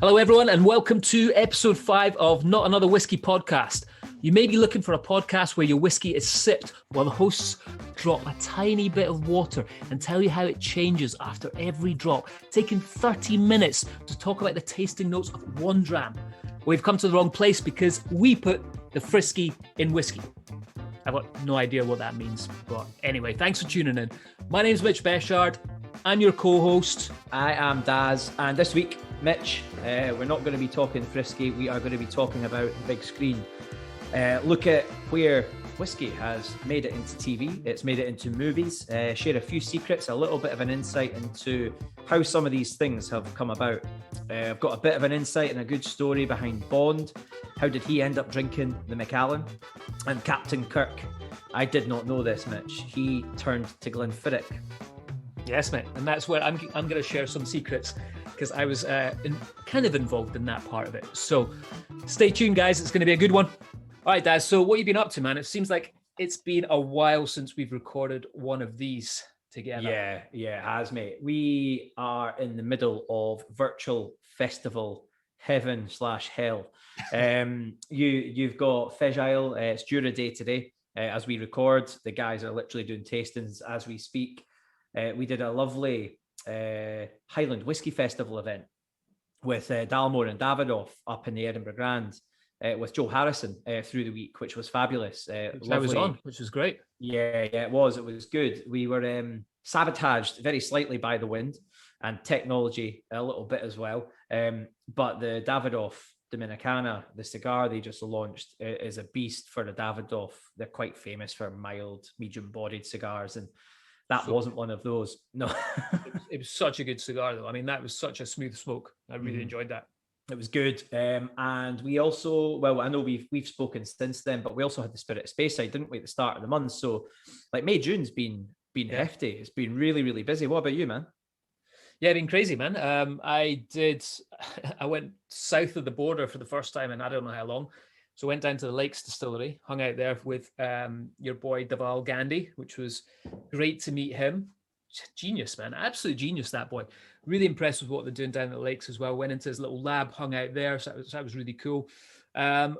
Hello, everyone, and welcome to episode 5 of Not Another Whisky podcast. You may be looking for a podcast where your whiskey is sipped while the hosts drop a tiny bit of water and tell you how it changes after every drop, taking 30 minutes to talk about the tasting notes of one dram. We've come to the wrong place because we put the frisky in whiskey. I've got no idea what that means, but anyway, thanks for tuning in. My name's Mitch Beshard. I'm your co-host. I am Daz, and this week, Mitch, we're not going to be talking frisky, we are going to be talking about the big screen. Look at where whiskey has made it into TV, it's made it into movies, share a few secrets, a little bit of an insight into how some of these things have come about. I've got a bit of an insight and a good story behind Bond. How did he end up drinking the Macallan? And Captain Kirk, I did not know this, Mitch, he turned to Glenfiddich. Yes, mate, and that's where I'm going to share some secrets because I was kind of involved in that part of it. So stay tuned, guys. It's going to be a good one. All right, Daz, so what have you been up to, man? It seems like it's been a while since we've recorded one of these together. Yeah, it has, mate. We are in the middle of virtual festival heaven/hell. You've got Fish Isle. It's Jura Day today as we record. The guys are literally doing tastings as we speak. We did a lovely Highland Whisky Festival event with Dalmore and Davidoff up in the Edinburgh Grand with Joe Harrison through the week, which was fabulous. I was on, which was great. Yeah, it was. It was good. We were sabotaged very slightly by the wind and technology a little bit as well. But the Davidoff Dominicana, the cigar they just launched, is a beast for the Davidoff. They're quite famous for mild, medium-bodied cigars, and that wasn't one of those. No. It was such a good cigar, though. I mean, that was such a smooth smoke. I really enjoyed that. It was good. And we also, well, I know we've spoken since then, but we also had the Spirit of Speyside, didn't we, at the start of the month? So, like, May, June's been hefty. It's been really, really busy. What about you, man? Yeah, been crazy, man. I went south of the border for the first time in I don't know how long. So went down to the Lakes Distillery, hung out there with your boy Daval Gandhi, which was great to meet him. Genius, man. Absolute genius, that boy. Really impressed with what they're doing down at the Lakes as well. Went into his little lab, hung out there. So that was really cool. I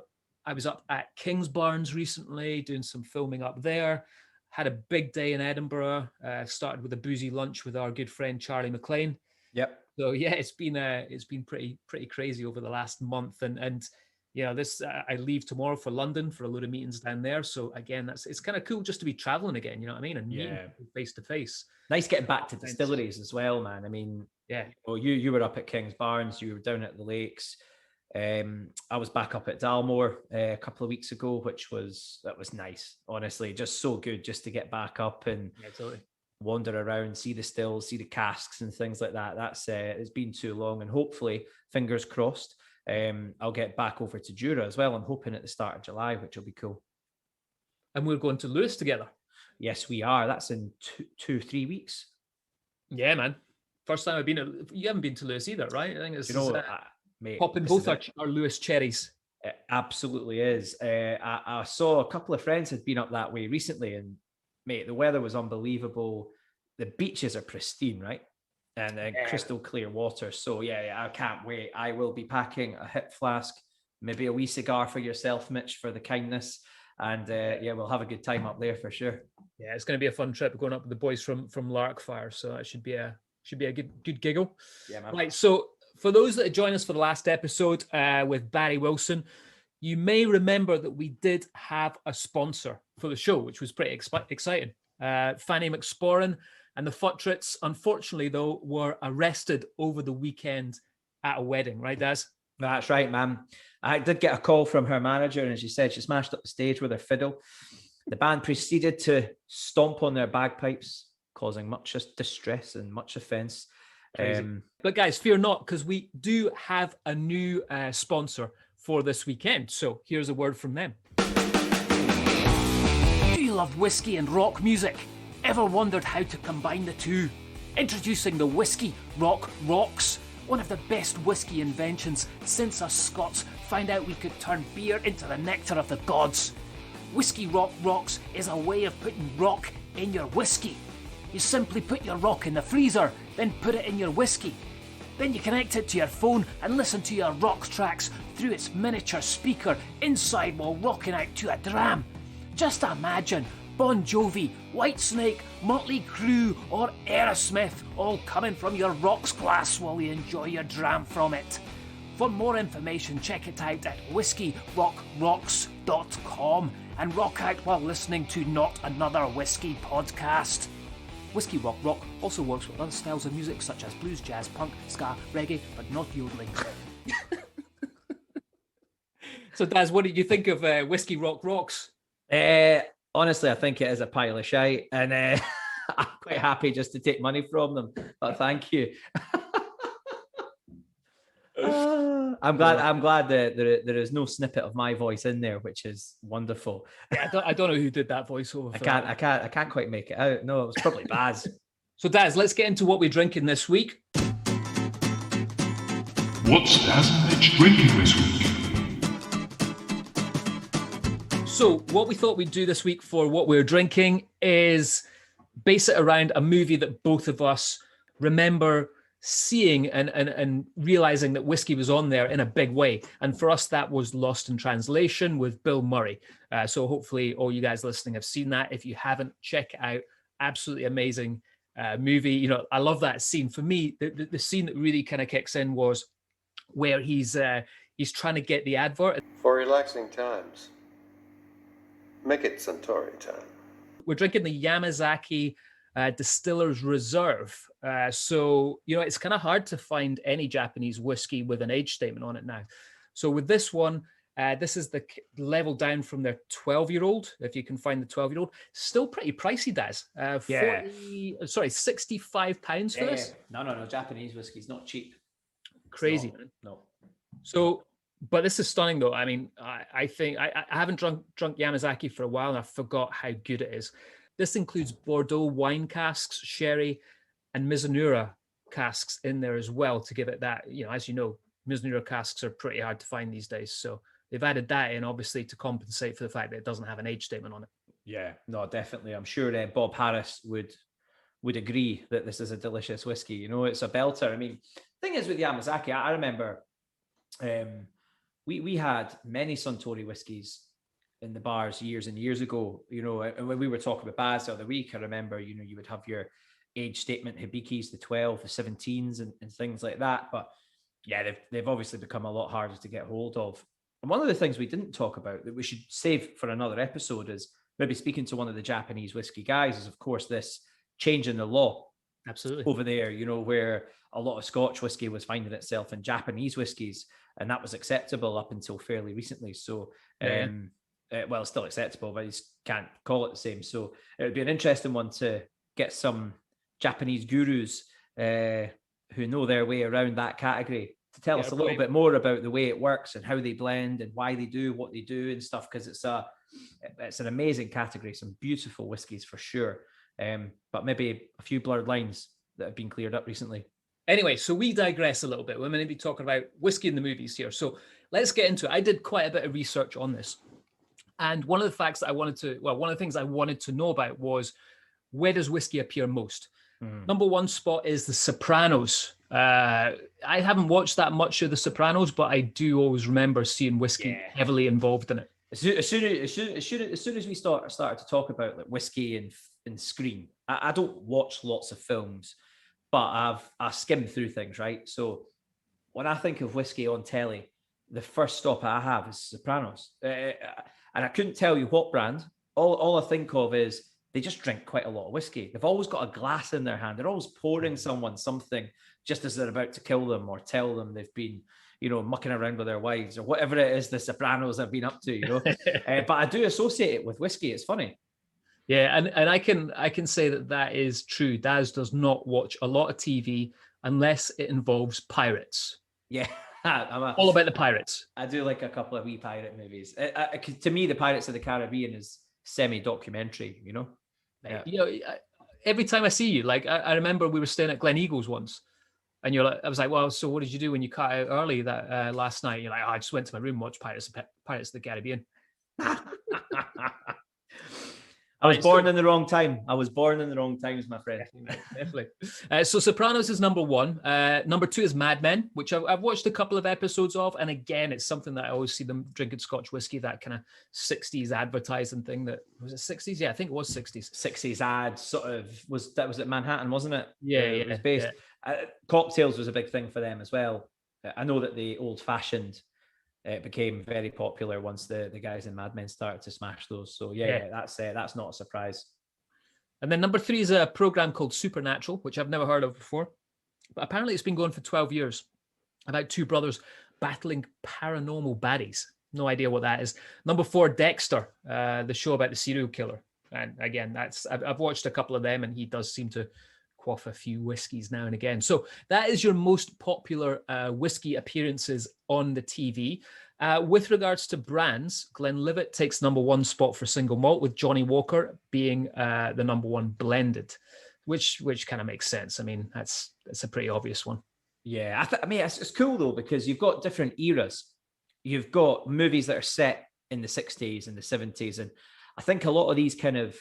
was up at Kingsbarns recently, doing some filming up there. Had a big day in Edinburgh. Started with a boozy lunch with our good friend Charlie McLean. Yep. So yeah, it's been pretty crazy over the last month, and you know, I leave tomorrow for London for a load of meetings down there. So again, it's kind of cool just to be traveling again. You know what I mean? And meeting face to face. Nice getting back to distilleries as well, man. I mean, yeah. Well, you were up at Kingsbarns. You were down at the Lakes. I was back up at Dalmore a couple of weeks ago, that was nice. Honestly, just so good just to get back up and totally wander around, see the stills, see the casks and things like that. That's it's been too long, and hopefully, fingers crossed, I'll get back over to Jura as well. I'm hoping at the start of July, which will be cool. And we're going to Lewis together. Yes, we are. That's in 3 weeks. Yeah, man. First time I've been. You haven't been to Lewis either, right? I think it's mate, popping both our Lewis cherries. It absolutely is. I saw a couple of friends had been up that way recently, and mate, the weather was unbelievable. The beaches are pristine, right? And crystal clear water. So yeah, I can't wait. I will be packing a hip flask, maybe a wee cigar for yourself, Mitch, for the kindness. And we'll have a good time up there for sure. Yeah, it's going to be a fun trip. We're going up with the boys from Larkfire, so it should be a good giggle. Yeah, man. Right. So for those that joined us for the last episode with Barry Wilson, you may remember that we did have a sponsor for the show, which was pretty exciting. Fanny McSporran and the Futtrits, unfortunately, though, were arrested over the weekend at a wedding, right, Daz? That's right, man. I did get a call from her manager, and she said she smashed up the stage with her fiddle. The band proceeded to stomp on their bagpipes, causing much distress and much offence. But guys, fear not, because we do have a new sponsor for this weekend. So here's a word from them. Do you love whiskey and rock music? Ever wondered how to combine the two? Introducing the Whiskey Rock Rocks, one of the best whiskey inventions since us Scots found out we could turn beer into the nectar of the gods. Whiskey Rock Rocks is a way of putting rock in your whiskey. You simply put your rock in the freezer, then put it in your whiskey. Then you connect it to your phone and listen to your rock tracks through its miniature speaker inside while rocking out to a dram. Just imagine Bon Jovi, Whitesnake, Motley Crue or Aerosmith all coming from your rocks glass while you enjoy your dram from it. For more information, check it out at whiskyrockrocks.com and rock out while listening to Not Another Whiskey podcast. Whisky Rock Rock also works with other styles of music such as blues, jazz, punk, ska, reggae, but not yodeling. So, Daz, what did you think of Whisky Rock Rocks? Honestly, I think it is a pile of shite, and I'm quite happy just to take money from them. But thank you. I'm glad that there is no snippet of my voice in there, which is wonderful. Yeah, I don't know who did that voiceover. I can't quite make it out. No, it was probably Baz. So, Daz, let's get into what we're drinking this week. What's Daz and Mitch drinking this week? So, what we thought we'd do this week for what we're drinking is base it around a movie that both of us remember seeing and realizing that whiskey was on there in a big way. And for us, that was Lost in Translation with Bill Murray. So hopefully all you guys listening have seen that. If you haven't, check it out. Absolutely amazing movie. You know, I love that scene. For me, the scene that really kind of kicks in was where he's trying to get the advert. For relaxing times, make it Suntory time. We're drinking the Yamazaki Distiller's Reserve. So, you know, it's kind of hard to find any Japanese whiskey with an age statement on it now. So with this one, this is the level down from their 12-year-old, if you can find the 12-year-old. Still pretty pricey, Daz. 65 pounds for this? No. Japanese whiskey's not cheap. Crazy, man. No. So, but this is stunning, though. I mean, I think I haven't drunk Yamazaki for a while, and I forgot how good it is. This includes Bordeaux wine casks, sherry, and Mizunara casks in there as well to give it that, you know, as you know, Mizunara casks are pretty hard to find these days. So they've added that in, obviously, to compensate for the fact that it doesn't have an age statement on it. Yeah, no, definitely. I'm sure Bob Harris would agree that this is a delicious whiskey. You know, it's a belter. I mean, the thing is with Yamazaki, I remember we had many Suntory whiskies in the bars years and years ago, you know, and when we were talking about Baz the other week, I remember, you know, you would have your age statement Hibikis, the 12, the 17s and things like that. But yeah, they've obviously become a lot harder to get hold of. And one of the things we didn't talk about that we should save for another episode is maybe speaking to one of the Japanese whiskey guys is, of course, this change in the law. Absolutely. Over there, you know, where a lot of Scotch whiskey was finding itself in Japanese whiskies, and that was acceptable up until fairly recently. So, well, it's still acceptable, but you can't call it the same. So it would be an interesting one to get some Japanese gurus who know their way around that category to tell us a little bit more about the way it works and how they blend and why they do what they do and stuff, because it's an amazing category, some beautiful whiskies for sure, but maybe a few blurred lines that have been cleared up recently. Anyway, so we digress a little bit. We're going to be talking about whiskey in the movies here. So let's get into it. I did quite a bit of research on this. And one of the things I wanted to know about was, where does whiskey appear most? Number one spot is The Sopranos. I haven't watched that much of The Sopranos, but I do always remember seeing whiskey heavily involved in it. As soon as we started to talk about like whiskey and screen, I don't watch lots of films, but I skim through things, right? So when I think of whiskey on telly, the first stop I have is Sopranos. And I couldn't tell you what brand. All I think of is they just drink quite a lot of whiskey. They've always got a glass in their hand. They're always pouring someone something just as they're about to kill them or tell them they've been, you know, mucking around with their wives or whatever it is the Sopranos have been up to, you know. But I do associate it with whiskey. It's funny. Yeah, and I can say that is true. Daz does not watch a lot of TV unless it involves pirates. Yeah. All about the pirates. I do like a couple of wee pirate movies. To me, the Pirates of the Caribbean is semi-documentary, you know? Yeah. You know, every time I see you, like I remember we were staying at Glen Eagles once, and you're like, I was like, well, so what did you do when you cut out early that last night? You're like, I just went to my room and watched Pirates of the Caribbean. I was born in the wrong time. I was born in the wrong times, my friend. Definitely. So Sopranos is number one. Number two is Mad Men, which I've watched a couple of episodes of. And again, it's something that I always see them drinking Scotch whiskey, that kind of 60s advertising thing. That was it 60s? Yeah, I think it was 60s. 60s ad sort of was at Manhattan, wasn't it? Yeah, it was based. Cocktails was a big thing for them as well. I know that the old fashioned became very popular once the guys in Mad Men started to smash those. So that's not a surprise. And then number three is a program called Supernatural, which I've never heard of before, but apparently it's been going for 12 years about two brothers battling paranormal baddies. No idea what that is. Number four, Dexter, the show about the serial killer. And again, I've watched a couple of them, and he does seem to quaff a few whiskeys now and again. So that is your most popular whiskey appearances on the TV. With regards to brands, Glenlivet takes number one spot for single malt, with Johnny Walker being the number one blended, which kind of makes sense. I mean, that's a pretty obvious one. Yeah, I mean, it's cool though, because you've got different eras. You've got movies that are set in the 60s and the 70s, and I think a lot of these kind of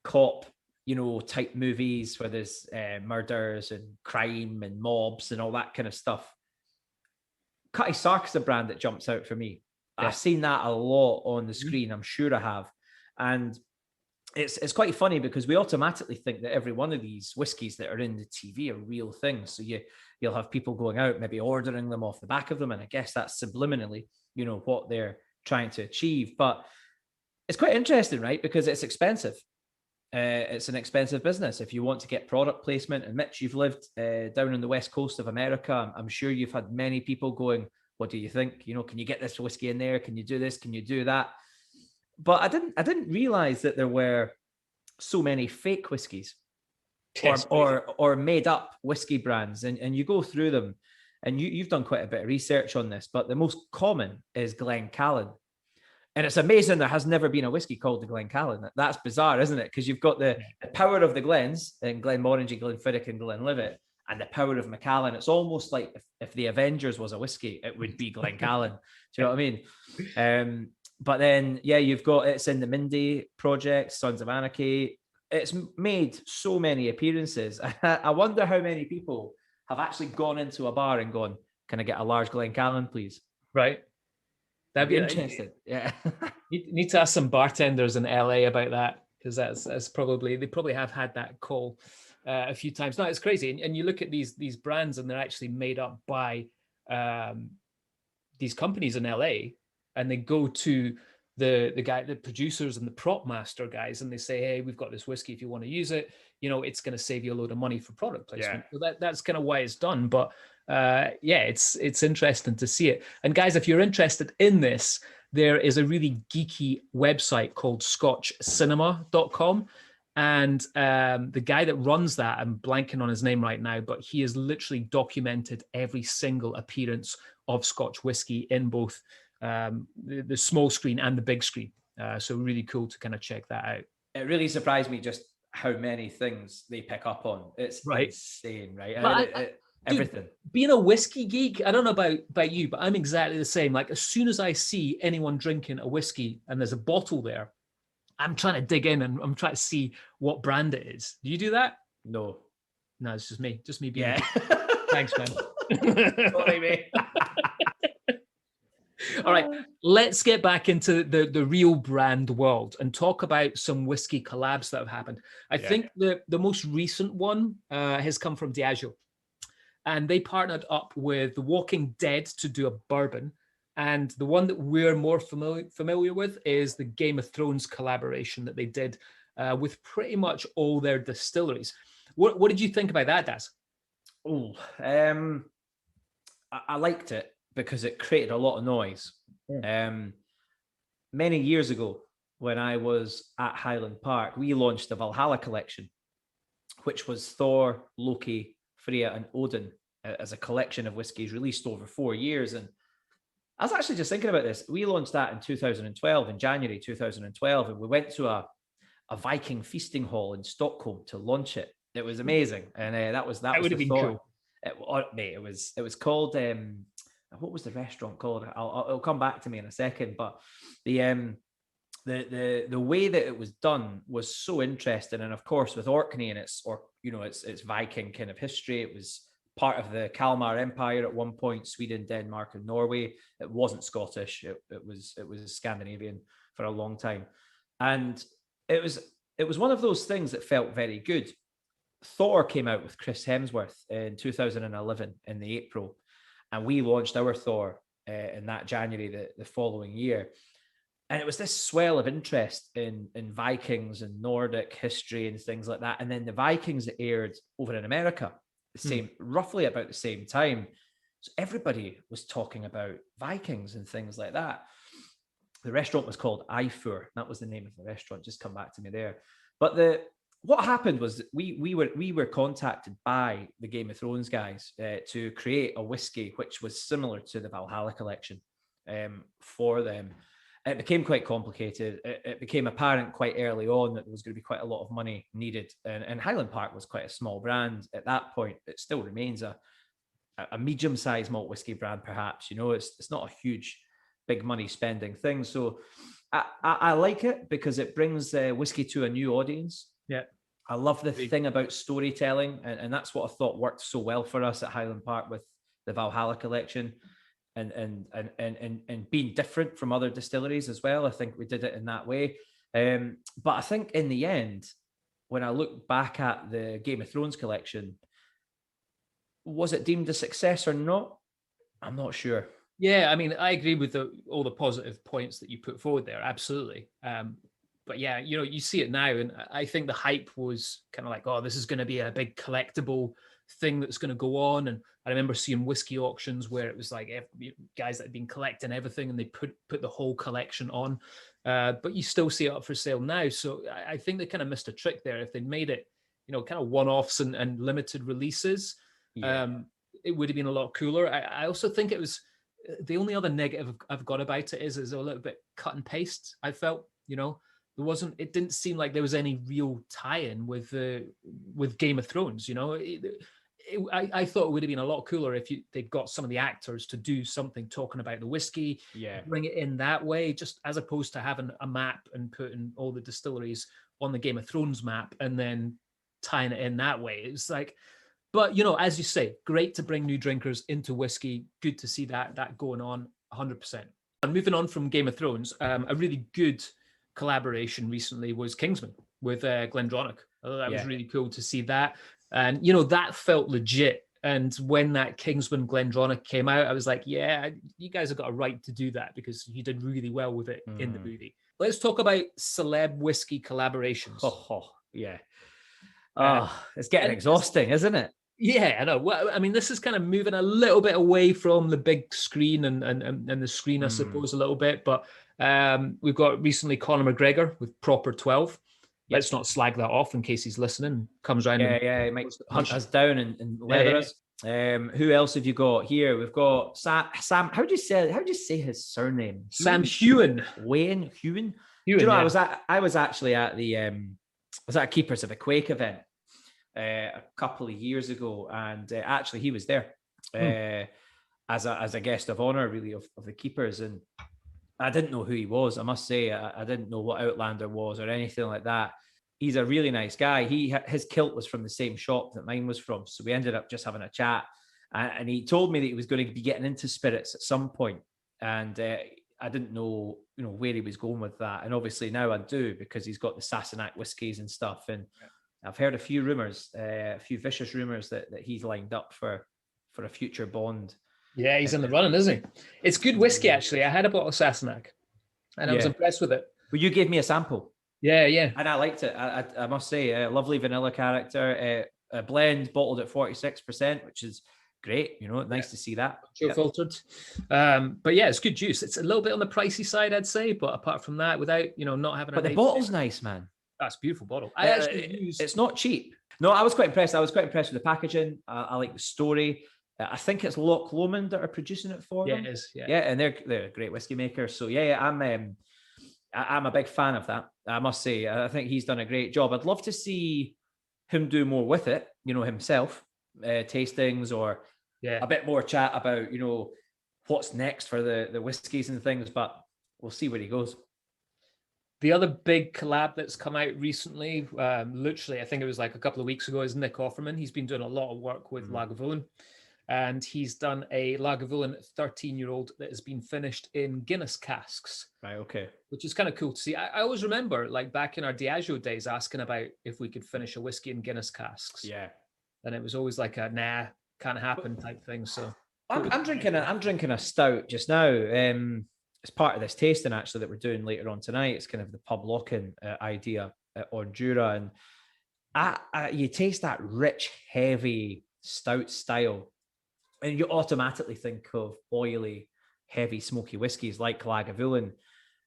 cop, type movies where there's murders and crime and mobs and all that kind of stuff. Cutty Sark is the brand that jumps out for me. Yeah. I've seen that a lot on the screen. I'm sure I have. And it's quite funny because we automatically think that every one of these whiskies that are in the TV are real things. So you'll have people going out, maybe ordering them off the back of them. And I guess that's subliminally, what they're trying to achieve. But it's quite interesting, right? Because it's expensive. It's an expensive business if you want to get product placement. And Mitch, you've lived down on the west coast of America. I'm sure you've had many people going, what do you think? Can you get this whiskey in there? Can you do this? Can you do that? But I didn't realize that there were so many fake whiskies or made up whiskey brands. And you go through them, and you've done quite a bit of research on this, but the most common is Glencairn. And it's amazing there has never been a whiskey called the Glencairn. That's bizarre, isn't it? Because you've got the power of the Glens in Glenmorangie, Glenfiddich, and Glenlivet, and the power of Macallan. It's almost like if the Avengers was a whiskey, it would be Glencairn. Do you know what I mean? But then, you've got it's in the Mindy project, Sons of Anarchy. It's made so many appearances. I wonder how many people have actually gone into a bar and gone, "Can I get a large Glencairn, please?" Right. That'd be interesting. Yeah. You need to ask some bartenders in LA about that, because that's they probably have had that call a few times. No, it's crazy. And you look at these brands, and they're actually made up by these companies in LA, and they go to the producers and the prop master guys, and they say, "Hey, we've got this whiskey. If you want to use it, it's going to save you a load of money for product placement." Yeah. So that's kind of why it's done. But it's interesting to see it. And guys, if you're interested in this, there is a really geeky website called ScotchCinema.com. And the guy that runs that, I'm blanking on his name right now, but he has literally documented every single appearance of Scotch whiskey in both the small screen and the big screen. So really cool to kind of check that out. It really surprised me just how many things they pick up on. It's insane, right? Everything. Dude, being a whiskey geek, I don't know about you, but I'm exactly the same. Like, as soon as I see anyone drinking a whiskey and there's a bottle there, I'm trying to dig in and I'm trying to see what brand it is. Do you do that? No, it's just me being Thanks, man. Sorry, mate. All right, let's get back into the real brand world and talk about some whiskey collabs that have happened. I think the most recent one has come from Diageo. And they partnered up with The Walking Dead to do a bourbon. And the one that we're more familiar with is the Game of Thrones collaboration that they did with pretty much all their distilleries. What did you think about that, Daz? I liked it because it created a lot of noise. Many years ago, when I was at Highland Park, we launched the Valhalla collection, which was Thor, Loki, Freya, and Odin as a collection of whiskies released over 4 years. And I was actually just thinking about this. We launched that in 2012, in January 2012, and we went to a Viking feasting hall in Stockholm to launch it. It was amazing, and that would have been cool. It was called what was the restaurant called? It'll come back to me in a second. But the the way that it was done was so interesting. And of course, with Orkney and its Viking kind of history, it was part of the Kalmar Empire at one point, Sweden, Denmark, and Norway. It wasn't Scottish. It was Scandinavian for a long time. And it was one of those things that felt very good. Thor came out with Chris Hemsworth in 2011 in the April, and we launched our Thor in that January the following year. And it was this swell of interest in Vikings and Nordic history and things like that. And then the Vikings that aired over in America, roughly about the same time. So everybody was talking about Vikings and things like that. The restaurant was called Eifur. That was the name of the restaurant. Just come back to me there. But what happened was that we were contacted by the Game of Thrones guys to create a whiskey which was similar to the Valhalla collection for them. It became quite complicated. It became apparent quite early on that there was going to be quite a lot of money needed. And Highland Park was quite a small brand at that point. It still remains a medium-sized malt whiskey brand, perhaps. It's not a huge, big money spending thing. So I like it because it brings whiskey to a new audience. Yeah. I love the thing about storytelling. And that's what I thought worked so well for us at Highland Park with the Valhalla collection. And being different from other distilleries as well. I think we did it in that way. But I think in the end, when I look back at the Game of Thrones collection, was it deemed a success or not? I'm not sure. Yeah, I mean, I agree with all the positive points that you put forward there. Absolutely. But yeah, you see it now. And I think the hype was kind of like, oh, this is going to be a big collectible thing that's going to go on. And I remember seeing whiskey auctions where it was like guys that had been collecting everything and they put the whole collection on. But you still see it up for sale now. So I think they kind of missed a trick there. If they made it, kind of one-offs and limited releases, it would have been a lot cooler. I also think it was the only other negative I've got about it is a little bit cut and paste. I felt, it didn't seem like there was any real tie-in with Game of Thrones. I thought it would have been a lot cooler if they'd got some of the actors to do something talking about the whiskey, bring it in that way, just as opposed to having a map and putting all the distilleries on the Game of Thrones map and then tying it in that way. It's like, but as you say, great to bring new drinkers into whiskey. Good to see that going on 100%. And moving on from Game of Thrones, a really good collaboration recently was Kingsman with Glendronach. I thought that was really cool to see that. And, that felt legit. And when that Kingsman Glendronach came out, I was like, yeah, you guys have got a right to do that because you did really well with it in the movie. Let's talk about celeb whiskey collaborations. It's getting exhausting, isn't it? Yeah, I know. Well, I mean, this is kind of moving a little bit away from the big screen and the screen, I suppose, a little bit. But we've got recently Conor McGregor with Proper 12. Let's not slag that off in case he's listening. Comes around. He might hunt us down and leather us. Who else have you got here? We've got Sam. How do you say his surname? Sam Heughan. Wayne Heughan. I was actually at the Keepers of the Quake event a couple of years ago, and actually he was there as a guest of honor, really, of the Keepers. And I didn't know who he was. I must say, I didn't know what Outlander was or anything like that. He's a really nice guy. His kilt was from the same shop that mine was from. So we ended up just having a chat. And he told me that he was going to be getting into spirits at some point. And I didn't know, where he was going with that. And obviously now I do, because he's got the Sassenach whiskies and stuff. And I've heard a few rumors, a few vicious rumors that he's lined up for a future Bond. Yeah, he's in the running, isn't he? It's good whiskey, actually. I had a bottle of Sassenach, and I was impressed with it. Well, you gave me a sample. Yeah. And I liked it. I must say, a lovely vanilla character. A blend bottled at 46%, which is great. Nice to see that. Filtered. But yeah, it's good juice. It's a little bit on the pricey side, I'd say. But apart from that, without, not having But the bottle's nice, man. That's a beautiful bottle. It's not cheap. No, I was quite impressed. I was quite impressed with the packaging. I like the story. I think it's Loch Lomond that are producing it for them. Yeah, it is. Yeah, and they're a great whiskey maker. So I'm a big fan of that. I must say, I think he's done a great job. I'd love to see him do more with it. Himself, tastings or a bit more chat about what's next for the whiskies and things. But we'll see where he goes. The other big collab that's come out recently, literally, I think it was like a couple of weeks ago, is Nick Offerman. He's been doing a lot of work with Lagavulin, and he's done a Lagavulin 13-year-old that has been finished in Guinness casks. Right, okay. Which is kind of cool to see. I always remember, like back in our Diageo days, asking about if we could finish a whiskey in Guinness casks. Yeah. And it was always like a nah, can't happen type thing. So I'm drinking a stout just now. It's part of this tasting actually that we're doing later on tonight. It's kind of the pub lock-in idea on Jura, and you taste that rich, heavy stout style, and you automatically think of oily, heavy, smoky whiskies like Lagavulin.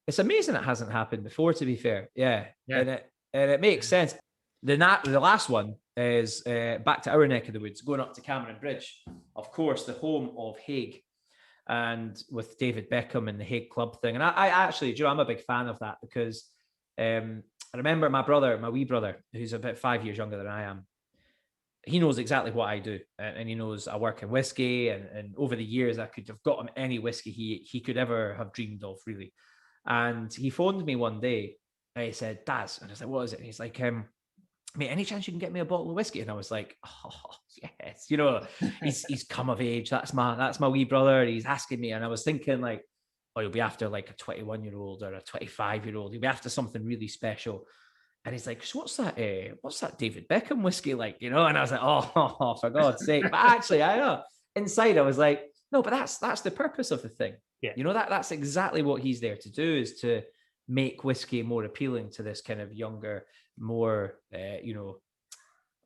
It's amazing it hasn't happened before. To be fair, yeah. And it makes sense. The last one is back to our neck of the woods, going up to Cameron Bridge, of course, the home of Hague. And with David Beckham and the Hague Club thing. And I actually, I'm a big fan of that because I remember my wee brother, who's about 5 years younger than I am, he knows exactly what I do. And he knows I work in whiskey. And over the years, I could have got him any whiskey he could ever have dreamed of, really. And he phoned me one day and he said, Daz, and I was like, what is it? And he's like, mate, any chance you can get me a bottle of whiskey? And I was like, oh yes, he's come of age. That's my wee brother. He's asking me, and I was thinking like, oh, you'll be after like a 21-year-old or a 25-year-old. You'll be after something really special. And he's like, so what's that David Beckham whiskey like? And I was like, oh, for God's sake. But actually, I know inside I was like, no, but that's the purpose of the thing. Yeah. That's exactly what he's there to do, is to make whiskey more appealing to this kind of younger, more,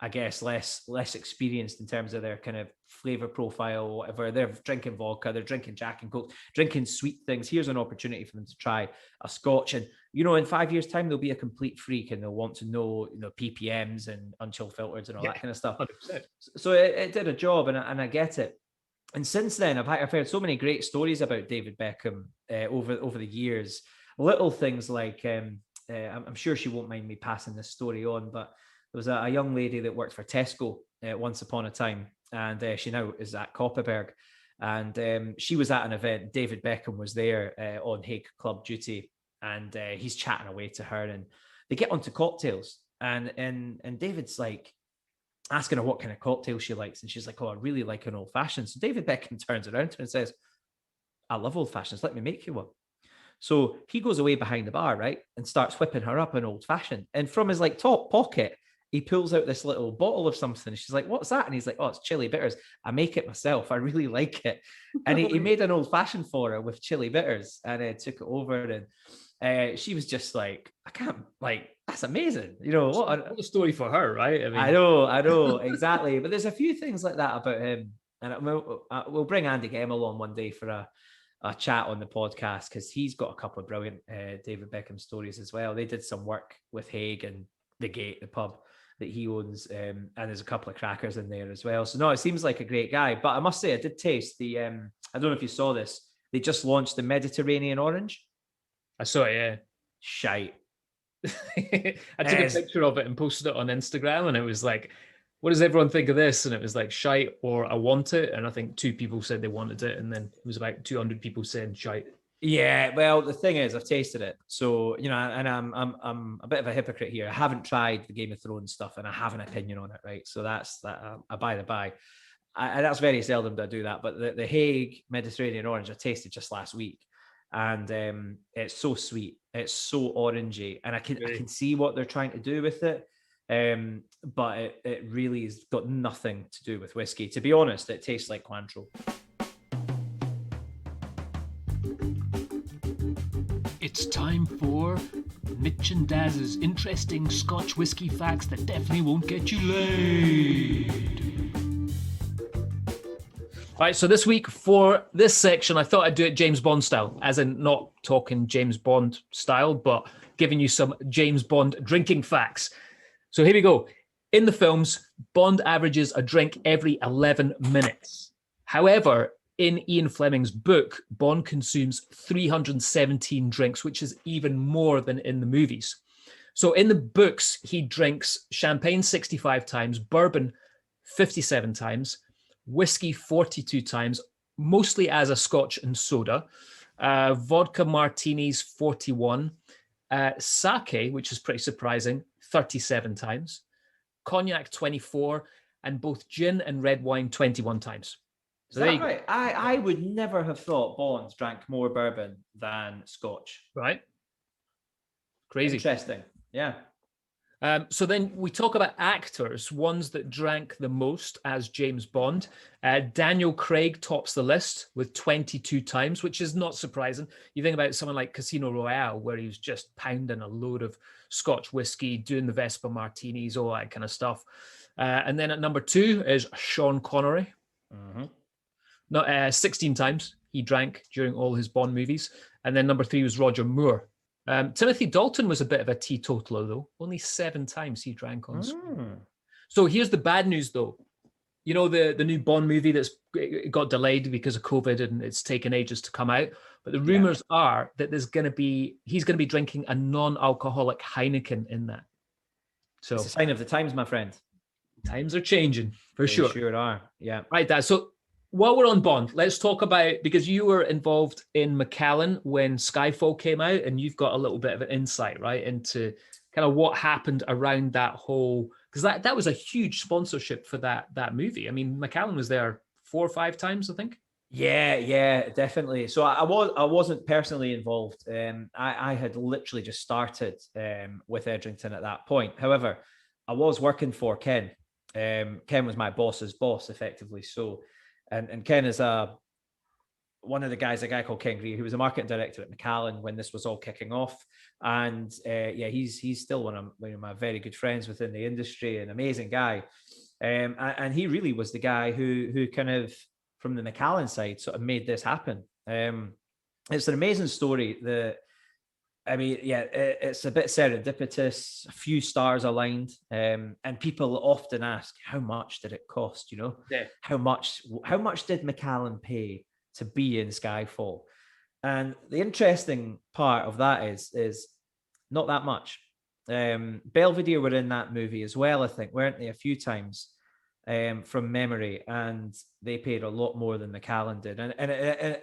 I guess less experienced in terms of their kind of flavor profile or whatever. They're drinking vodka, they're drinking Jack and Coke, drinking sweet things. Here's an opportunity for them to try a Scotch. And, in 5 years' time, they'll be a complete freak and they'll want to know, PPMs and unchill filters and all that kind of stuff. 100%. So it did a job, and I get it. And since then, I've heard so many great stories about David Beckham over the years. Little things like, I'm sure she won't mind me passing this story on, but there was a young lady that worked for Tesco once upon a time, and she now is at Koppenberg. And she was at an event. David Beckham was there on Hague Club duty, and he's chatting away to her, and they get onto cocktails. And David's like asking her what kind of cocktail she likes, and she's like, "Oh, I really like an old fashioned." So David Beckham turns around to her and says, "I love old fashions. Let me make you one." So he goes away behind the bar, right, and starts whipping her up an old fashioned. And from his like top pocket, he pulls out this little bottle of something. She's like, "What's that?" And he's like, "Oh, it's chili bitters. I make it myself. I really like it." And he made an old fashioned for her with chili bitters, and took it over. And she was just like, "I can't, like, that's amazing." What a story for her, right? I know exactly. But there's a few things like that about him, and we'll bring Andy Gemmell on one day for a chat on the podcast, because he's got a couple of brilliant David Beckham stories as well. They did some work with Hague and the Gate, the pub that he owns, and there's a couple of crackers in there as well. So no, it seems like a great guy. But I must say, I did taste the I don't know if you saw this, they just launched the Mediterranean orange. I saw it, yeah. Shite. I took a picture of it and posted it on Instagram, and it was like, what does everyone think of this? And it was like shite or I want it. And I think 2 people said they wanted it, and then it was about 200 people saying shite. Yeah, well, the thing is, I've tasted it, so and I'm a bit of a hypocrite here. I haven't tried the Game of Thrones stuff, and I have an opinion on it, right? So that's that. By the by, and that's very seldom do I do that. But the Hague Mediterranean orange I tasted just last week, and it's so sweet, it's so orangey, and I can see what they're trying to do with it. But it really has got nothing to do with whiskey. To be honest, it tastes like Cointreau. It's time for Mitch and Daz's interesting Scotch whiskey facts that definitely won't get you laid. All right, so this week for this section, I thought I'd do it James Bond style, as in not talking James Bond style, but giving you some James Bond drinking facts. So here we go. In the films, Bond averages a drink every 11 minutes. However, in Ian Fleming's book, Bond consumes 317 drinks, which is even more than in the movies. So in the books, he drinks champagne 65 times, bourbon 57 times, whiskey 42 times, mostly as a Scotch and soda, vodka martinis 41, Sake, which is pretty surprising, 37 times. Cognac, 24. And both gin and red wine, 21 times. So is that right? I would never have thought Bond drank more bourbon than Scotch. Right. Crazy. Interesting. Yeah. So then we talk about actors, ones that drank the most as James Bond. Daniel Craig tops the list with 22 times, which is not surprising. You think about someone like Casino Royale, where he was just pounding a load of Scotch whiskey, doing the Vespa martinis, all that kind of stuff. And then at number 2 is Sean Connery. Mm-hmm. 16 times he drank during all his Bond movies. And then number 3 was Roger Moore. Timothy Dalton was a bit of a teetotaler, though. Only 7 times he drank on screen. So here's the bad news, though. You know, the new Bond movie it got delayed because of COVID and it's taken ages to come out. But the rumors are that he's going to be drinking a non-alcoholic Heineken in that. So it's a sign of the times, my friend. Times are changing, for They sure. Sure are, yeah. Right, Dad. So while we're on Bond, let's talk about, because you were involved in Macallan when Skyfall came out, and you've got a little bit of an insight, right, into kind of what happened around that whole, because that was a huge sponsorship for that movie. I mean, Macallan was there 4 or 5 times, I think. Yeah, definitely. So I wasn't personally involved. I had literally just started with Edrington at that point. However, I was working for Ken. Ken was my boss's boss, effectively. So, and Ken is one of the guys, a guy called Ken Greer, who was a marketing director at Macallan when this was all kicking off. And he's still one of my very good friends within the industry, an amazing guy. And he really was the guy who kind of, from the Macallan side, sort of made this happen. It's an amazing story. It's a bit serendipitous, a few stars aligned. And people often ask, how much did it cost? You know, how much did Macallan pay to be in Skyfall? And the interesting part of that is not that much. Belvedere were in that movie as well, I think, weren't they, a few times, from memory, and they paid a lot more than Macallan did. And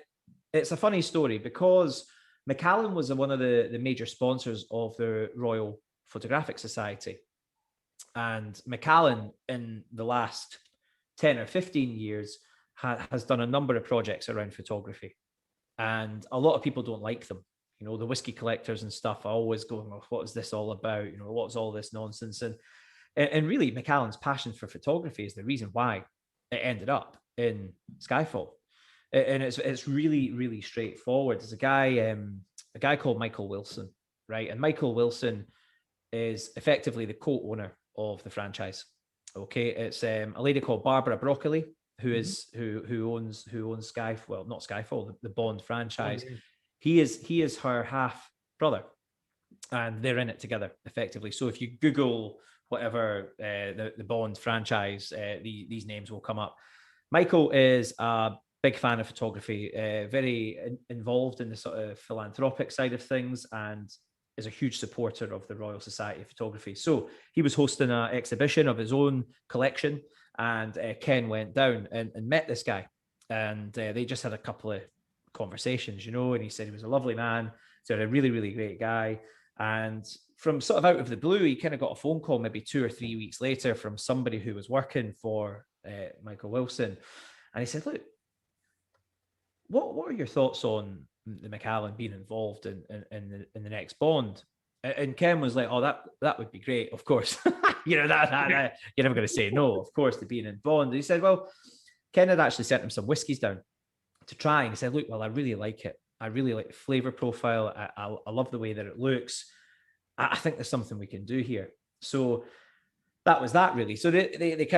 it's a funny story because Macallan was one of the major sponsors of the Royal Photographic Society. And Macallan, in the last 10 or 15 years, has done a number of projects around photography. And a lot of people don't like them. You know, the whiskey collectors and stuff are always going, well, what is this all about? You know, what's all this nonsense? And really, Macallan's passion for photography is the reason why it ended up in Skyfall. And it's really, really straightforward. There's a guy called Michael Wilson, right? And Michael Wilson is effectively the co-owner of the franchise. Okay, it's a lady called Barbara Broccoli who owns Skyfall. Well, not Skyfall, the Bond franchise. Oh, yeah. He is her half brother, and they're in it together effectively. So if you Google whatever the Bond franchise, these names will come up. Michael is a big fan of photography, very involved in the sort of philanthropic side of things, and is a huge supporter of the Royal Society of Photography. So he was hosting an exhibition of his own collection, and Ken went down and met this guy, and they just had a couple of conversations, you know, and he said he was a lovely man, so a really, really great guy. And from sort of out of the blue, he kind of got a phone call maybe 2 or 3 weeks later from somebody who was working for Michael Wilson. And he said, look, what are your thoughts on the Macallan being involved in the next Bond? And Ken was like, oh, that would be great, of course. You know, that you're never going to say no, of course, to being in Bond. And he said, well, Ken had actually sent him some whiskies down to try. And he said, look, well, I really like it. I really like the flavor profile. I love the way that it looks. I think there's something we can do here. So that was that, really. So they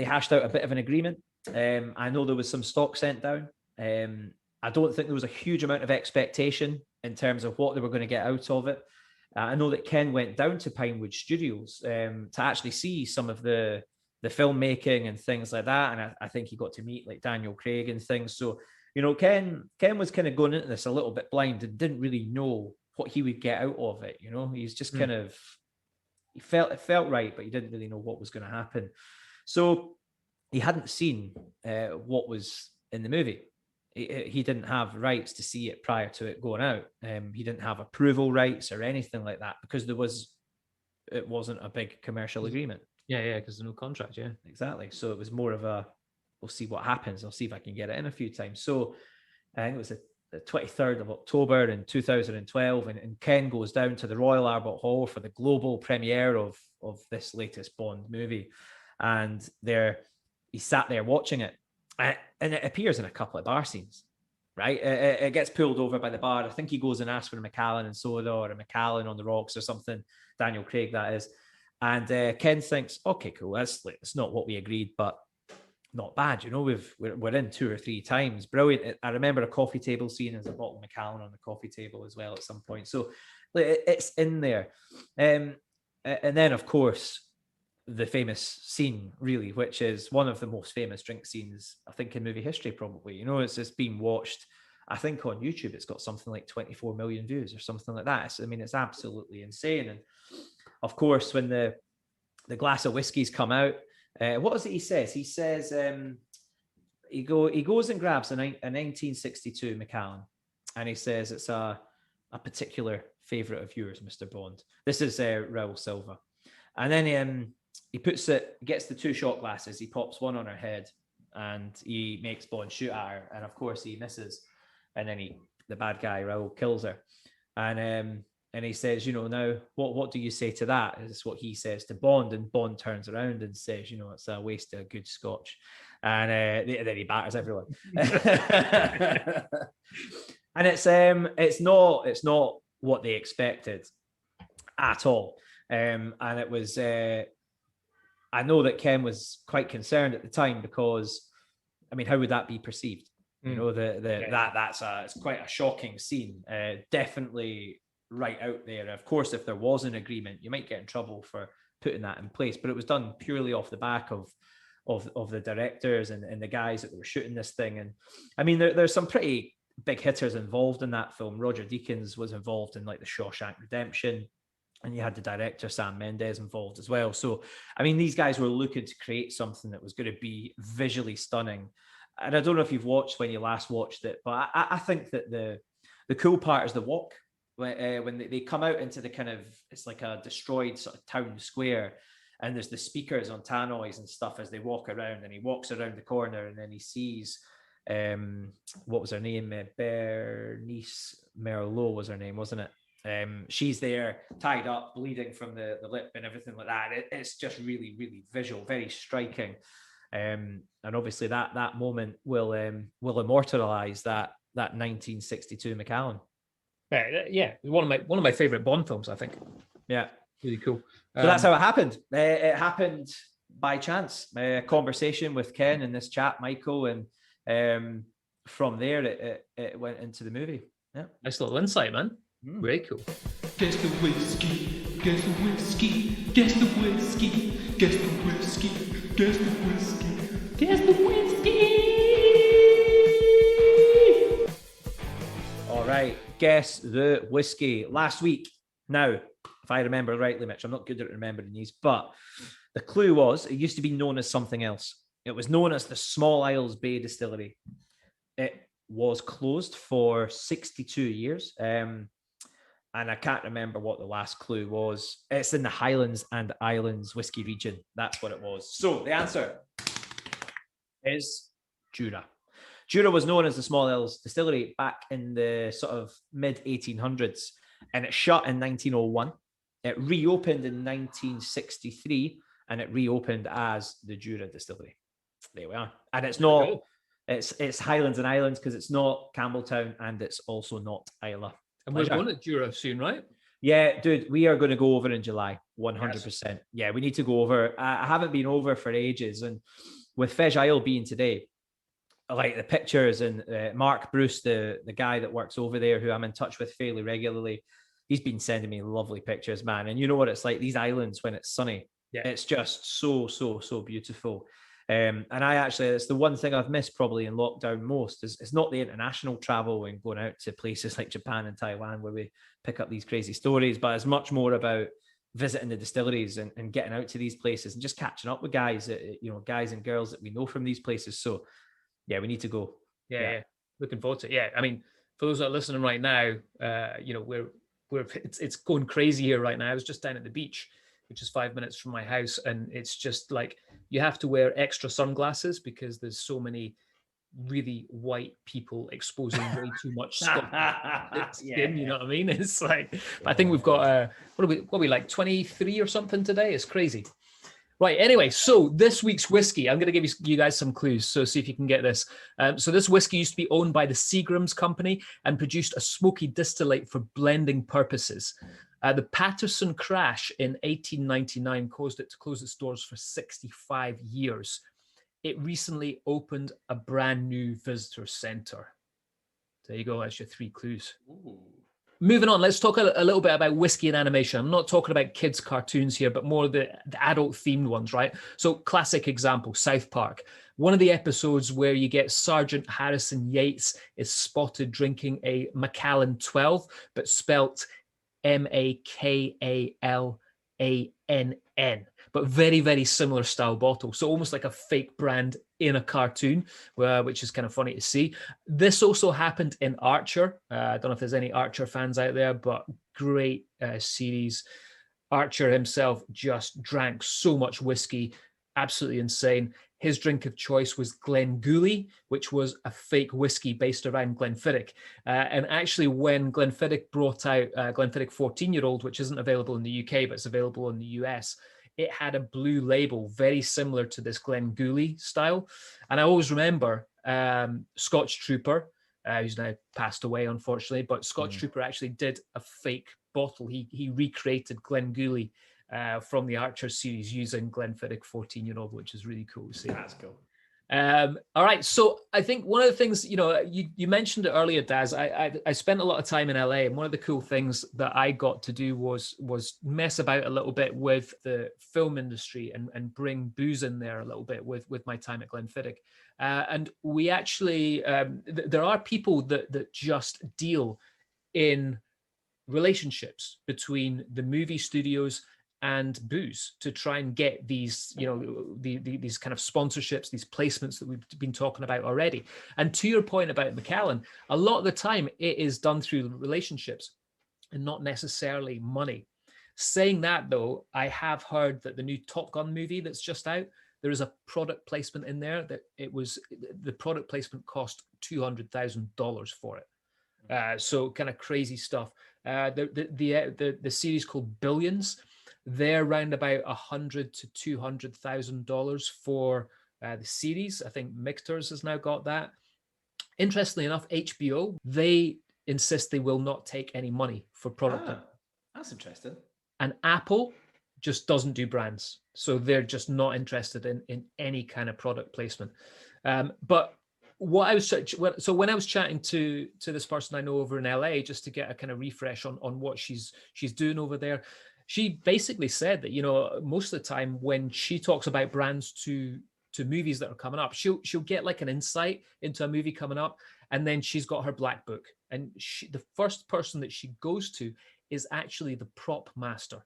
hashed out a bit of an agreement. I know there was some stock sent down. I don't think there was a huge amount of expectation in terms of what they were going to get out of it. I know that Ken went down to Pinewood Studios to actually see some of the filmmaking and things like that. And I think he got to meet like Daniel Craig and things. So, you know, Ken was kind of going into this a little bit blind and didn't really know what he would get out of it. You know, he's just kind of, it felt right, but he didn't really know what was going to happen. So he hadn't seen what was in the movie. he didn't have rights to see it prior to it going out. He didn't have approval rights or anything like that because it wasn't a big commercial agreement. Yeah, because there's no contract. Yeah, exactly. So it was more of a, we'll see what happens. I'll see if I can get it in a few times. So I think it was the 23rd of October in 2012, and Ken goes down to the Royal Albert Hall for the global premiere of this latest Bond movie, and he sat there watching it, and it appears in a couple of bar scenes. Right, it gets pulled over by the bar. I think he goes and asks for a Macallan and soda or a Macallan on the rocks or something. Daniel Craig, that is. And Ken thinks, okay, cool. It's not what we agreed, but not bad. You know, we're in 2 or 3 times. Brilliant. I remember a coffee table scene. There's a bottle of Macallan on the coffee table as well at some point. So it's in there. And then, of course, the famous scene, really, which is one of the most famous drink scenes, I think, in movie history, probably. You know, it's just been watched, I think, on YouTube. It's got something like 24 million views or something like that. I mean, it's absolutely insane. And of course, when the glass of whiskies come out, what is it he says? He says he goes and grabs a 1962 Macallan, and he says it's a particular favourite of yours, Mr. Bond. This is Raoul Silva. And then he gets the 2 shot glasses, he pops one on her head, and he makes Bond shoot at her. And of course he misses. And then the bad guy, Raoul, kills her. And he says, you know, now what do you say to that? Is what he says to Bond. And Bond turns around and says, you know, it's a waste of good scotch. And then he batters everyone. And it's not what they expected at all. And it was, I know that Ken was quite concerned at the time because, I mean, how would that be perceived? You know, it's quite a shocking scene. Definitely right out there. Of course, if there was an agreement, you might get in trouble for putting that in place, but it was done purely off the back of the directors and the guys that were shooting this thing. And I mean, there's some pretty big hitters involved in that film. Roger Deakins was involved in like the Shawshank Redemption, and you had the director Sam Mendes involved as well. So I mean, these guys were looking to create something that was going to be visually stunning. And I don't know if you've watched when you last watched it, but I think that the cool part is the walk. When they come out into the kind of, it's like a destroyed sort of town square, and there's the speakers on tannoys and stuff as they walk around, and he walks around the corner, and then he sees what was her name, Bernice Merlot was her name, wasn't it? She's there tied up, bleeding from the lip and everything like that. It's just really, really visual, very striking, and obviously that moment will immortalize that 1962 Macallan. Yeah, one of my favorite Bond films, I think. Yeah, really cool. So that's how it happened. It happened by chance. A conversation with Ken and this chap Michael, and from there it went into the movie. Yeah, nice little insight, man. Very cool. Guess the whiskey, guess the whiskey, guess the whiskey, guess the whiskey, guess the whiskey, guess the whiskey. All right. Guess the whiskey. Last week, now, if I remember rightly, Mitch, I'm not good at remembering these, but the clue was it used to be known as something else. It was known as the Small Isles Bay Distillery. It was closed for 62 years. And I can't remember what the last clue was. It's in the Highlands and Islands whiskey region. That's what it was. So the answer is Jura. Jura was known as the Small Isles Distillery back in the sort of mid-1800s, and it shut in 1901. It reopened in 1963, and it reopened as the Jura Distillery. There we are. And it's not, it's Highlands and Islands because it's not Campbelltown, and it's also not Islay. And we're going to Jura soon, right? Yeah, dude, we are going to go over in July, 100%. Yes. Yeah, we need to go over. I haven't been over for ages, and with Fej Isle being today, like the pictures, and Mark Bruce, the guy that works over there, who I'm in touch with fairly regularly, he's been sending me lovely pictures, man. And you know what it's like, these islands when it's sunny, it's just so beautiful. And it's the one thing I've missed probably in lockdown most is it's not the international travel and going out to places like Japan and Taiwan where we pick up these crazy stories, but it's much more about visiting the distilleries and getting out to these places and just catching up with guys, guys and girls that we know from these places. So yeah, we need to go. Yeah. Looking forward to it. Yeah, I mean, for those that are listening right now, it's going crazy here right now. I was just down at the beach, which is 5 minutes from my house, and it's just like you have to wear extra sunglasses because there's so many really white people exposing way too much skin. You know what I mean? It's like, I think we've got what are we like 23 or something today? It's crazy. Right. Anyway, so this week's whiskey, I'm going to give you guys some clues. So see if you can get this. So this whiskey used to be owned by the Seagram's company and produced a smoky distillate for blending purposes. The Patterson crash in 1899 caused it to close its doors for 65 years. It recently opened a brand new visitor center. There you go. That's your 3 clues. Ooh. Moving on, let's talk a little bit about whiskey and animation. I'm not talking about kids' cartoons here, but more the adult-themed ones, right? So classic example, South Park. One of the episodes where you get Sergeant Harrison Yates is spotted drinking a Macallan 12, but spelt Macallann, but very, very similar style bottle. So almost like a fake brand in a cartoon, which is kind of funny to see. This also happened in Archer. I don't know if there's any Archer fans out there, but great series. Archer himself just drank so much whiskey, absolutely insane. His drink of choice was Glengooley, which was a fake whiskey based around Glenfiddich. And actually, when Glenfiddich brought out Glenfiddich 14-year-old, which isn't available in the UK, but it's available in the US, it had a blue label very similar to this Glengooley style. And I always remember Scotch Trooper, who's now passed away, unfortunately, but Scotch Trooper actually did a fake bottle. He recreated Glengooley from the Archer series using Glenfiddich 14-year-old, which is really cool to see. That's cool. All right, so I think one of the things, you mentioned it earlier, Daz. I spent a lot of time in LA, and one of the cool things that I got to do was mess about a little bit with the film industry and bring booze in there a little bit with my time at Glenfiddich. And we actually, there are people that just deal in relationships between the movie studios and booze to try and get these, these kind of sponsorships, these placements that we've been talking about already. And to your point about Macallan, a lot of the time it is done through relationships and not necessarily money. Saying that though, I have heard that the new Top Gun movie that's just out, there is a product placement in there that the product placement cost $200,000 for it. So kind of crazy stuff. The series called Billions, they're around about $100,000 to $200,000 for the series. I think Mictors has now got that. Interestingly enough, HBO, they insist they will not take any money for product. That's interesting. And Apple just doesn't do brands. So they're just not interested in any kind of product placement. But what I was so when I was chatting to this person I know over in LA, just to get a kind of refresh on what she's doing over there, she basically said that, most of the time when she talks about brands to movies that are coming up, she'll get like an insight into a movie coming up, and then she's got her black book, and the first person that she goes to is actually the prop master.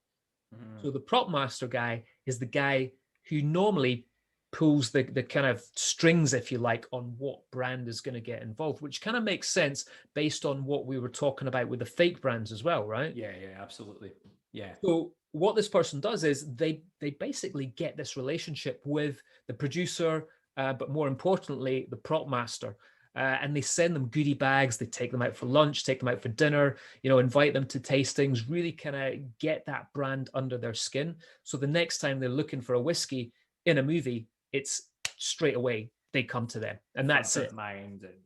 So the prop master guy is the guy who normally pulls the kind of strings, if you like, on what brand is going to get involved, which kind of makes sense based on what we were talking about with the fake brands as well, right? Yeah, absolutely. Yeah. So what this person does is they basically get this relationship with the producer, but more importantly, the prop master. And they send them goodie bags. They take them out for lunch, take them out for dinner, invite them to tastings, really kind of get that brand under their skin. So the next time they're looking for a whiskey in a movie, it's straight away they come to them, and that's it.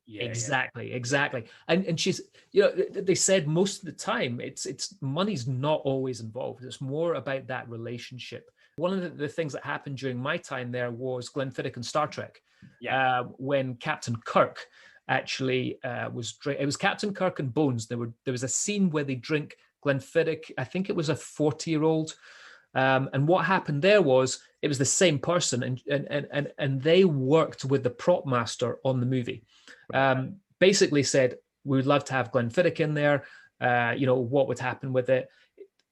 Exactly. And she's, they said most of the time it's money's not always involved. It's more about that relationship. One of the things that happened during my time there was Glenfiddich and Star Trek. When Captain Kirk actually it was Captain Kirk and Bones. There was a scene where they drink Glenfiddich. I think it was a 40-year-old. And what happened there was it was the same person, and they worked with the prop master on the movie. Basically said, we would love to have Glenfiddich in there. What would happen with it?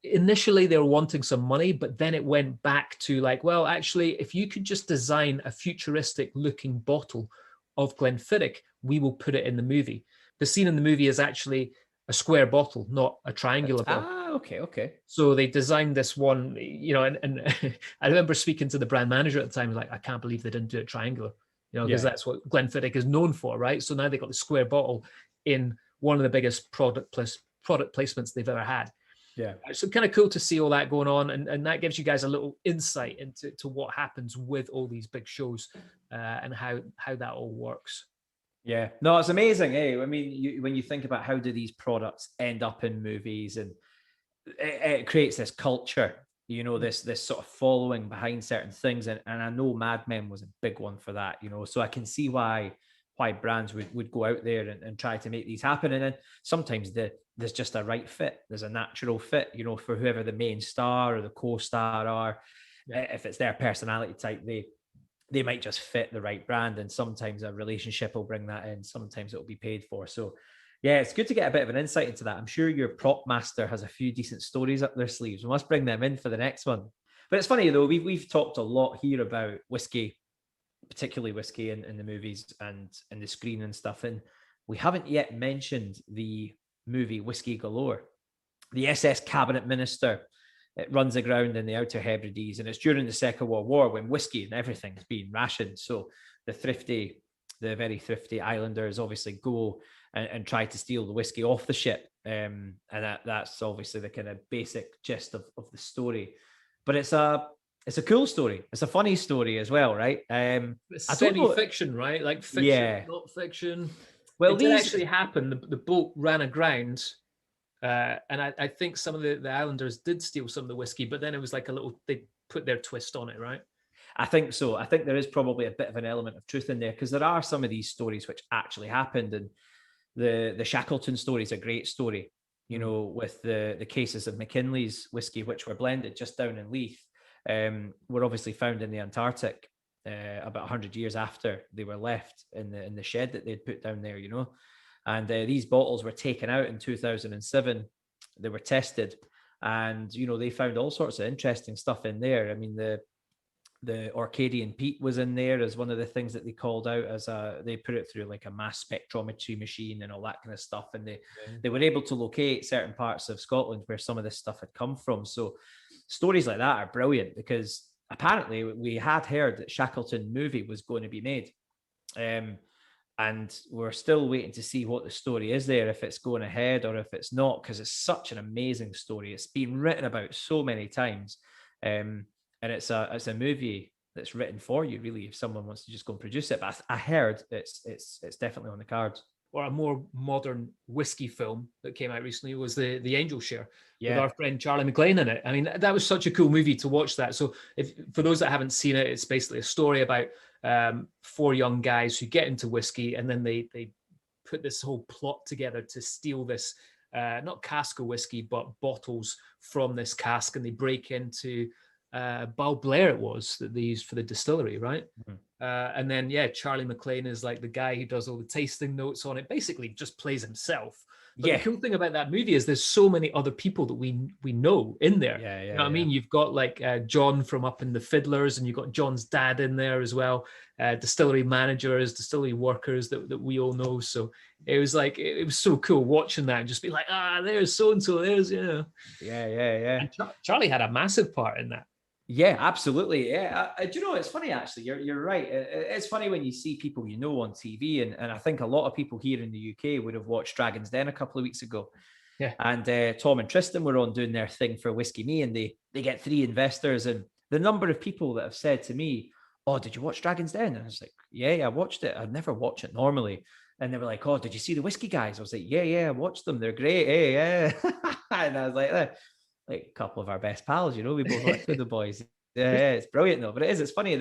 Initially, they were wanting some money, but then it went back to like, well, actually, if you could just design a futuristic looking bottle of Glenfiddich, we will put it in the movie. The scene in the movie is actually a square bottle, not a triangular bottle. Okay. So they designed this one, and I remember speaking to the brand manager at the time, like, I can't believe they didn't do it triangular, because that's what Glenfiddich is known for, right? So now they got the square bottle in one of the biggest product placements they've ever had. Yeah. So kind of cool to see all that going on, and that gives you guys a little insight into what happens with all these big shows and how that all works. Yeah, no, it's amazing. Hey, I mean, when you think about how do these products end up in movies, and it creates this culture, this sort of following behind certain things, and I know Mad Men was a big one for that, so I can see why brands would go out there and try to make these happen. And then sometimes there's just a right fit, there's a natural fit, for whoever the main star or the co-star are. If it's their personality type, they might just fit the right brand, and sometimes a relationship will bring that in, sometimes it will be paid for. So yeah, it's good to get a bit of an insight into that. I'm sure your prop master has a few decent stories up their sleeves. We must bring them in for the next one. But it's funny though, we've talked a lot here about whiskey, particularly whiskey in the movies and in the screen and stuff, and we haven't yet mentioned the movie Whiskey Galore. The SS cabinet minister, it runs aground in the Outer Hebrides, and it's during the Second World War when whiskey and everything's being rationed. So the very thrifty islanders obviously go and try to steal the whiskey off the ship. And that's obviously the kind of basic gist of the story. But it's a cool story. It's a funny story as well, right? It's semi-fiction, right? Like fiction, not fiction. Well, it did actually happen. The boat ran aground. And I think some of the islanders did steal some of the whiskey, but then it was like they put their twist on it, right? I think so. I think there is probably a bit of an element of truth in there, because there are some of these stories which actually happened. And the Shackleton story is a great story, with the cases of McKinley's whiskey, which were blended just down in Leith, were obviously found in the Antarctic about 100 years after they were left in the shed that they'd put down there, And these bottles were taken out in 2007. They were tested, and they found all sorts of interesting stuff in there. I mean, the Orcadian peat was in there as one of the things that they called out as they put it through like a mass spectrometry machine and all that kind of stuff. And they were able to locate certain parts of Scotland where some of this stuff had come from. So stories like that are brilliant, because apparently we had heard that Shackleton movie was going to be made. And we're still waiting to see what the story is there, if it's going ahead or if it's not, because it's such an amazing story. It's been written about so many times. And it's a movie that's written for you, really, if someone wants to just go and produce it. But I heard it's definitely on the cards. Or a more modern whiskey film that came out recently was the Angel Share with our friend Charlie McLean in it. I mean, that was such a cool movie to watch that. So for those that haven't seen it, it's basically a story about 4 young guys who get into whiskey, and then they put this whole plot together to steal this, not cask of whiskey, but bottles from this cask, and they break into Balblair it was that they used for the distillery, right? Mm-hmm. And then Charlie McLean is like the guy who does all the tasting notes on it, basically just plays himself. But the cool thing about that movie is there's so many other people that we know in there. You know what I mean? You've got like John from Up in the Fiddlers, and you've got John's dad in there as well. Distillery managers, distillery workers that we all know. So it was so cool watching that and just be like, there's so-and-so, there's, And Charlie had a massive part in that. Yeah, absolutely. Yeah. Do you know, it's funny, actually. You're right. It's funny when you see people on TV, and I think a lot of people here in the UK would have watched Dragon's Den a couple of weeks ago. Yeah. And Tom and Tristan were on doing their thing for Whiskey Me, and they get 3 investors, and the number of people that have said to me, "Oh, did you watch Dragon's Den?" And I was like, "Yeah, I watched it. I'd never watch it normally." And they were like, "Oh, did you see the Whiskey Guys?" I was like, "Yeah, I watched them. They're great. Yeah." And I was like a couple of our best pals, we both work with the boys. Yeah, it's brilliant though. But it's funny.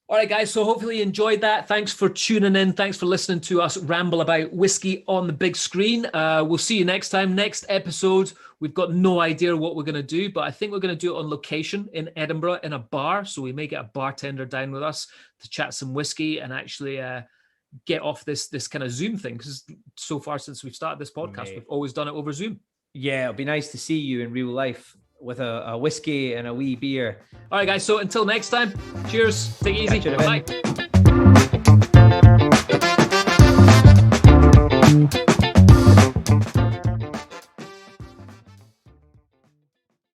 All right, guys. So hopefully you enjoyed that. Thanks for tuning in. Thanks for listening to us ramble about whiskey on the big screen. We'll see you next time. Next episode, we've got no idea what we're going to do, but I think we're going to do it on location in Edinburgh in a bar. So we may get a bartender down with us to chat some whiskey and actually get off this kind of Zoom thing, because so far since we've started this podcast, we've always done it over Zoom. Yeah, it'll be nice to see you in real life with a whiskey and a wee beer. All right, guys. So until next time, cheers. Take it easy. Bye.